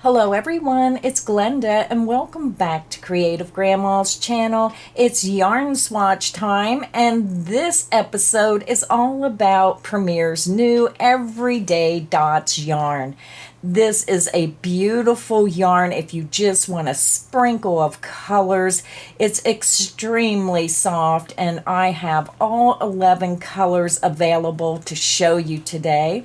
Hello everyone, it's Glenda and welcome back to Creative Grandma's channel. It's yarn swatch time and this episode is all about Premier's new Everyday Dots yarn. This is a beautiful yarn if you just want a sprinkle of colors. It's extremely soft and I have all 11 colors available to show you today.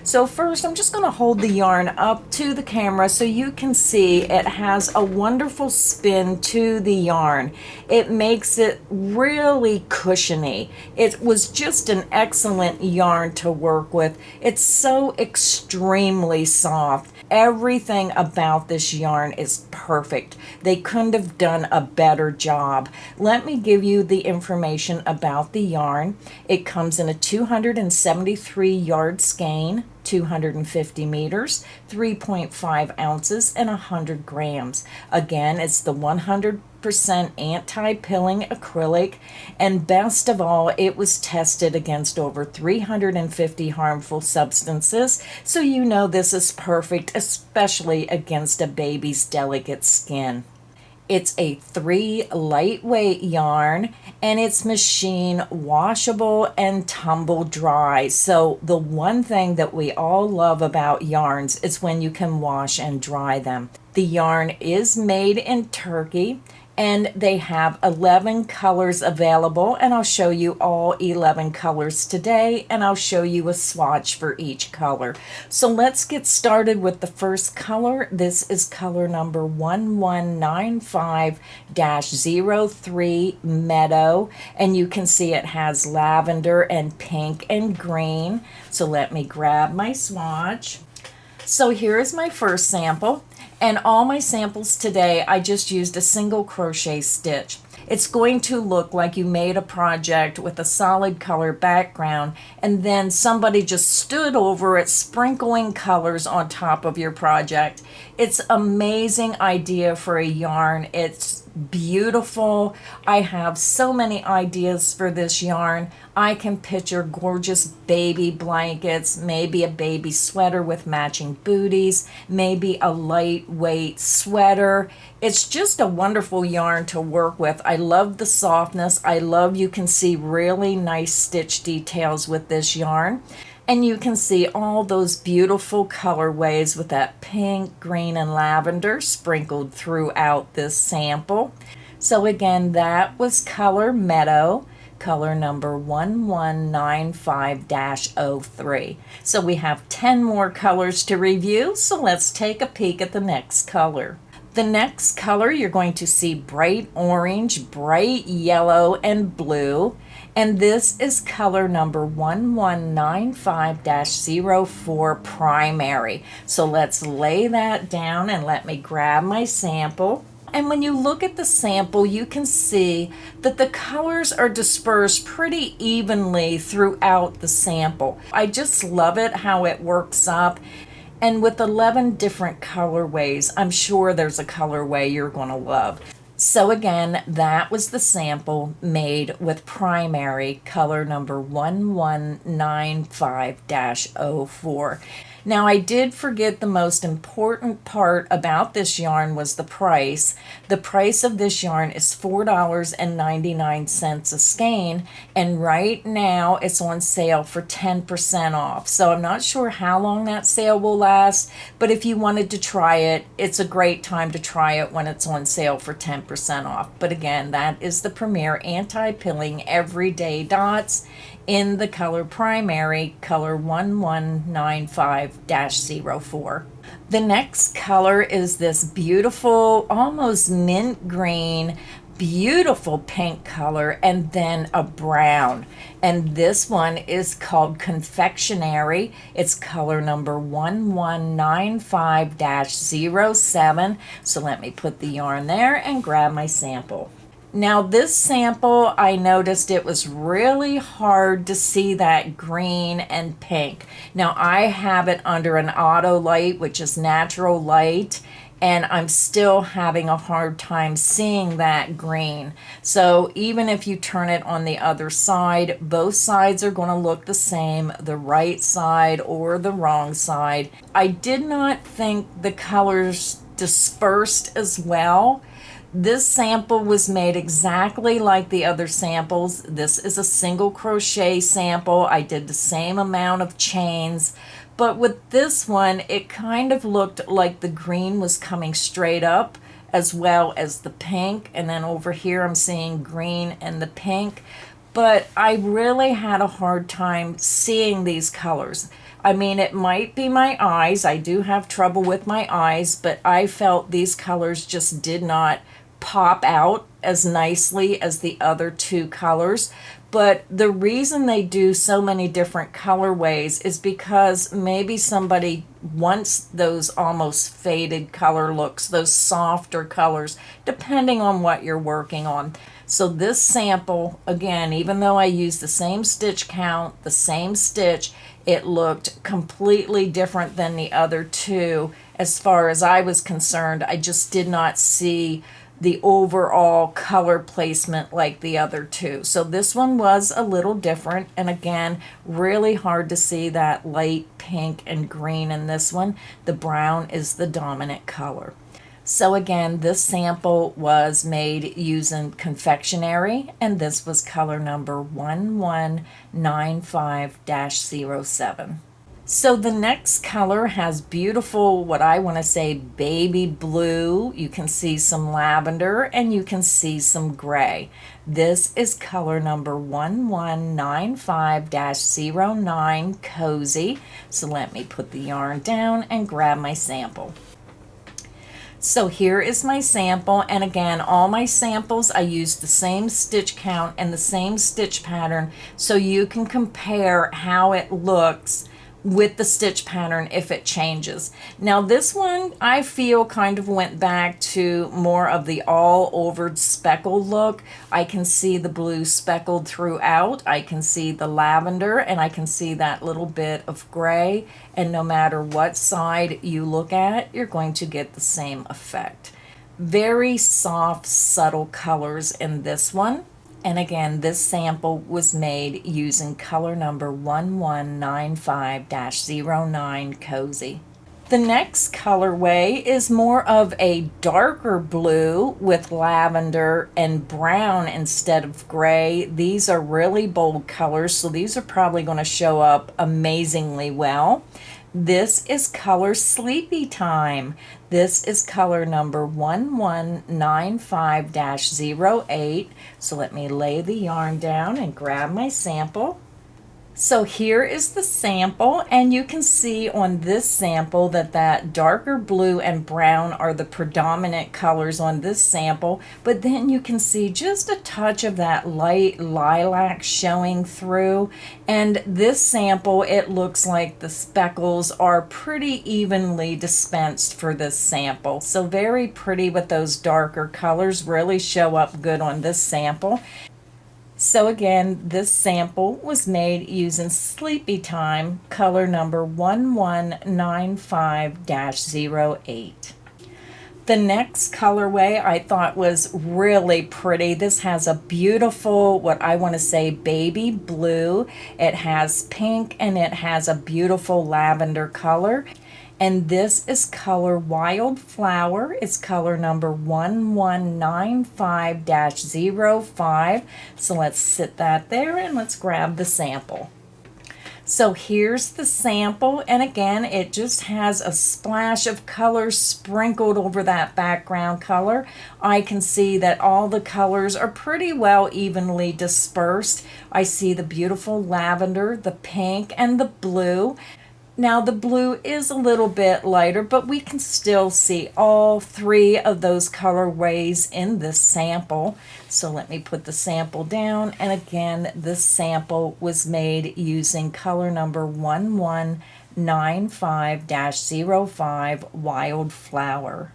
So first, I'm just going to hold the yarn up to the camera so you can see it has a wonderful spin to the yarn. It makes it really cushiony. It was just an excellent yarn to work with. It's so extremely soft. Everything about this yarn is perfect. They couldn't have done a better job. Let me give you the information about the yarn. It comes in a 273 yard skein, 250 meters, 3.5 ounces, and 100 grams. Again, it's the 100% anti-pilling acrylic, and best of all, it was tested against over 350 harmful substances, so you know this is perfect, especially against a baby's delicate skin. It's a 3 lightweight yarn and it's machine washable and tumble dry. So the one thing that we all love about yarns is when you can wash and dry them. The yarn is made in Turkey and they have 11 colors available, and I'll show you all 11 colors today, and I'll show you a swatch for each color. So let's get started with the first color. This is color number 1195-03 Meadow, and you can see it has lavender and pink and green. So let me grab my swatch. So here is my first sample, and all my samples today I just used a single crochet stitch. It's going to look like you made a project with a solid color background and then somebody just stood over it sprinkling colors on top of your project. It's an amazing idea for a yarn. It's beautiful. I have so many ideas for this yarn. I can picture gorgeous baby blankets, maybe a baby sweater with matching booties, maybe a lightweight sweater. It's just a wonderful yarn to work with. I love the softness. I love you can see really nice stitch details with this yarn. And you can see all those beautiful colorways with that pink, green, and lavender sprinkled throughout this sample. So again, that was color Meadow, color number 1195-03. So we have 10 more colors to review, so let's take a peek at the next color. The next color, you're going to see bright orange, bright yellow, and blue. And this is color number 1195-04 Primary. So let's lay that down and let me grab my sample. And when you look at the sample, you can see that the colors are dispersed pretty evenly throughout the sample. I just love it how it works up. And with 11 different colorways, I'm sure there's a colorway you're going to love. So again, that was the sample made with Primary, color number 1195-04. Now I did forget the most important part about this yarn was the price. The price of this yarn is $4.99 a skein, and right now it's on sale for 10% off. So I'm not sure how long that sale will last, but if you wanted to try it, it's a great time to try it when it's on sale for 10% off. But again, that is the Premier Anti-Pilling Everyday Dots in the color Primary, color 1195-04. The next color is this beautiful, almost mint green, beautiful pink color, and then a brown. And this one is called Confectionery. It's color number 1195-07. So let me put the yarn there and grab my sample. Now this sample, I noticed it was really hard to see that green and pink. Now I have it under an auto light, which is natural light, and I'm still having a hard time seeing that green. So even if you turn it on the other side, both sides are going to look the same, the right side or the wrong side. I did not think the colors dispersed as well. This sample was made exactly like the other samples. This is a single crochet sample. I did the same amount of chains. But with this one, it kind of looked like the green was coming straight up as well as the pink. And then over here, I'm seeing green and the pink. But I really had a hard time seeing these colors. I mean, it might be my eyes. I do have trouble with my eyes, but I felt these colors just did not pop out as nicely as the other two colors. But the reason they do so many different colorways is because maybe somebody wants those almost faded color looks, those softer colors, depending on what you're working on. So this sample, again, even though I used the same stitch count, the same stitch, it looked completely different than the other two. As far as I was concerned, I just did not see the overall color placement like the other two. So this one was a little different, and again, really hard to see that light pink and green in this one. The brown is the dominant color. So again, this sample was made using Confectionery, and this was color number 1195-07. So the next color has beautiful, what I want to say, baby blue. You can see some lavender and you can see some gray. This is color number 1195-09 Cozy. So let me put the yarn down and grab my sample. So here is my sample, and again, all my samples, I used the same stitch count and the same stitch pattern so you can compare how it looks with the stitch pattern if it changes. Now this one I feel kind of went back to more of the all over speckled look. I can see the blue speckled throughout. I can see the lavender, and I can see that little bit of gray, and no matter what side you look at, you're going to get the same effect. Very soft, subtle colors in this one. And again, this sample was made using color number 1195-09 Cozy. The next colorway is more of a darker blue with lavender and brown instead of gray. These are really bold colors, so these are probably going to show up amazingly well. This is color Sleepy Time. This is color number 1195-08. So let me lay the yarn down and grab my sample. So here is the sample, and you can see on this sample that darker blue and brown are the predominant colors on this sample, but then you can see just a touch of that light lilac showing through. And this sample, it looks like the speckles are pretty evenly dispensed for this sample. So very pretty with those darker colors, really show up good on this sample. So again, this sample was made using Sleepy Time, color number 1195-08. The next colorway I thought was really pretty. This has a beautiful, what I want to say, baby blue. It has pink and it has a beautiful lavender color. And this is color Wildflower. It's color number 1195-05. So let's sit that there and let's grab the sample. So here's the sample, and again, it just has a splash of color sprinkled over that background color. I can see that all the colors are pretty well evenly dispersed. I see the beautiful lavender, the pink, and the blue. Now the blue is a little bit lighter, but we can still see all three of those colorways in this sample. So let me put the sample down, and again, this sample was made using color number 1195-05 Wildflower.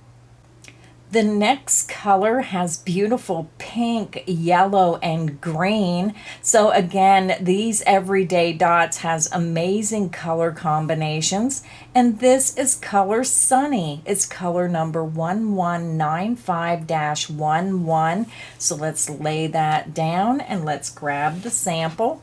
The next color has beautiful pink, yellow, and green. So again, these everyday dots has amazing color combinations. And this is color Sunny. It's color number 1195-11. So let's lay that down and let's grab the sample.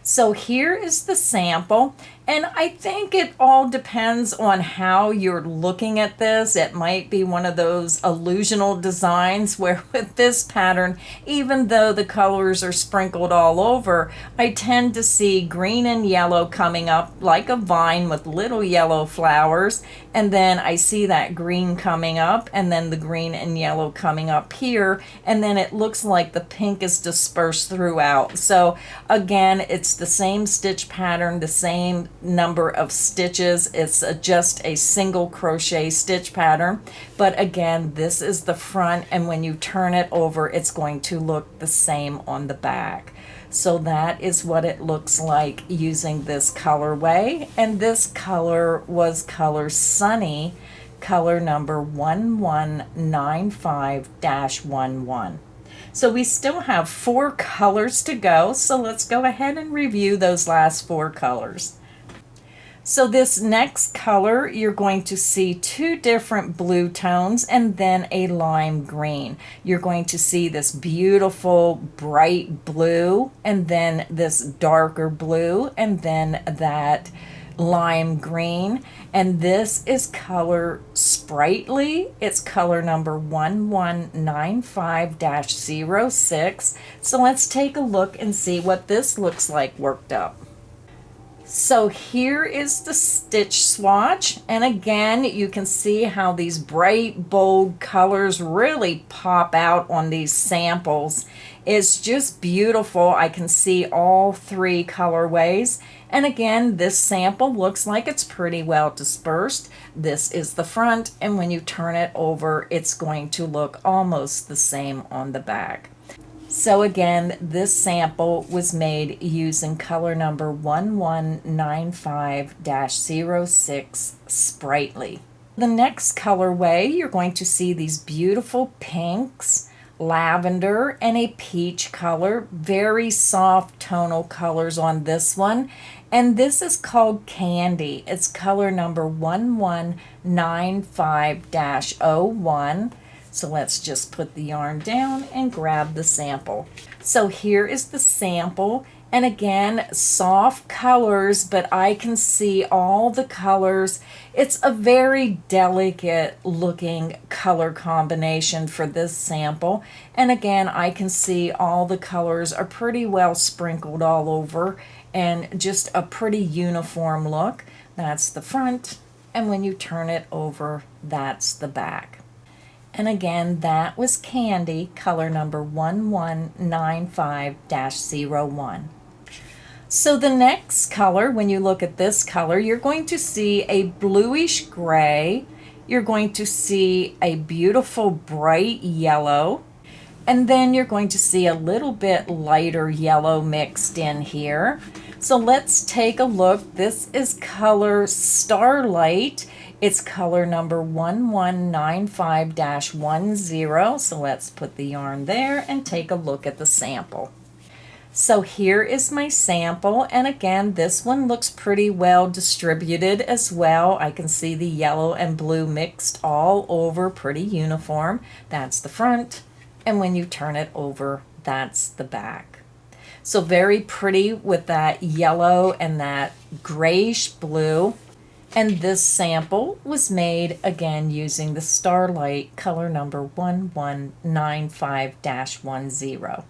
So here is the sample, and I think it all depends on how you're looking at this. It might be one of those illusional designs where with this pattern, even though the colors are sprinkled all over, I tend to see green and yellow coming up like a vine with little yellow flowers, and then I see that green coming up, and then the green and yellow coming up here, and then it looks like the pink is dispersed throughout. So again, it's the same stitch pattern, the same number of stitches. It's just a single crochet stitch pattern. But again, this is the front, and when you turn it over, it's going to look the same on the back. So that is what it looks like using this colorway. And this color was color Sunny, color number 1195-11. So we still have 4 colors to go, so let's go ahead and review those last 4 colors. So this next color, you're going to see 2 different blue tones and then a lime green. You're going to see this beautiful bright blue and then this darker blue and then that lime green, and this is color Sprightly. It's color number 1195-06. So let's take a look and see what this looks like worked up. So here is the stitch swatch, and again you can see how these bright bold colors really pop out on these samples. It's just beautiful. I can see all 3 colorways, and again this sample looks like it's pretty well dispersed. This is the front, and when you turn it over it's going to look almost the same on the back. So again, this sample was made using color number 1195-06 Sprightly. The next colorway, you're going to see these beautiful pinks, lavender, and a peach color. Very soft tonal colors on this one. And this is called Candy. It's color number 1195-01. So let's just put the yarn down and grab the sample. So here is the sample, and again, soft colors, but I can see all the colors. It's a very delicate looking color combination for this sample. And again, I can see all the colors are pretty well sprinkled all over and just a pretty uniform look. That's the front, and when you turn it over, that's the back. And again, that was Candy, color number 1195-01. So the next color, when you look at this color, you're going to see a bluish gray. You're going to see a beautiful bright yellow. And then you're going to see a little bit lighter yellow mixed in here. So let's take a look. This is color Starlight. It's color number 1195-10. So let's put the yarn there and take a look at the sample. So here is my sample, and again, this one looks pretty well distributed as well. I can see the yellow and blue mixed all over, pretty uniform. That's the front, and when you turn it over, that's the back. So very pretty with that yellow and that grayish blue. And this sample was made again using the Starlight, color number 1195-10.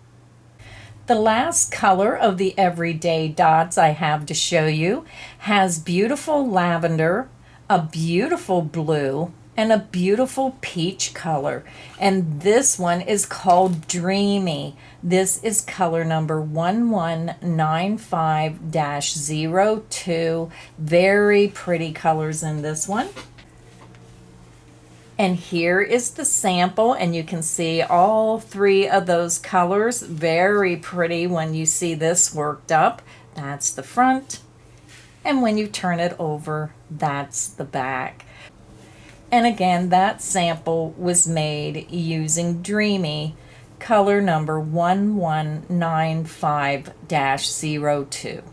The last color of the everyday dots I have to show you has beautiful lavender, a beautiful blue, and a beautiful peach color. And this one is called Dreamy. This is color number 1195-02. Very pretty colors in this one. And here is the sample, and you can see all 3 of those colors. Very pretty when you see this worked up. That's the front. And when you turn it over, that's the back. And again, that sample was made using Dreamy, color number 1195-02.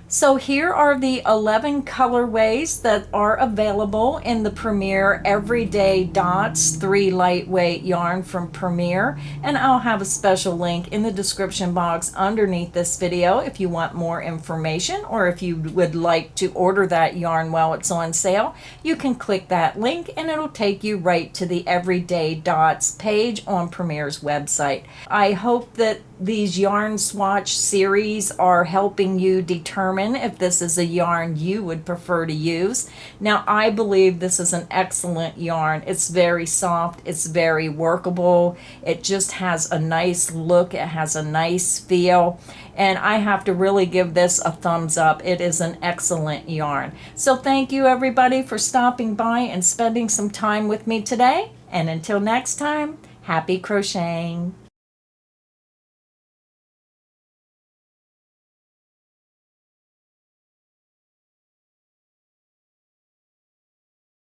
So here are the 11 colorways that are available in the Premier Everyday Dots 3 lightweight yarn from Premier, and I'll have a special link in the description box underneath this video if you want more information, or if you would like to order that yarn while it's on sale. You can click that link and it'll take you right to the Everyday Dots page on Premier's website. I hope that these yarn swatch series are helping you determine if this is a yarn you would prefer to use. Now, I believe this is an excellent yarn. It's very soft, it's very workable, it just has a nice look, it has a nice feel, and I have to really give this a thumbs up. It is an excellent yarn. So thank you everybody for stopping by and spending some time with me today, and until next time, happy crocheting.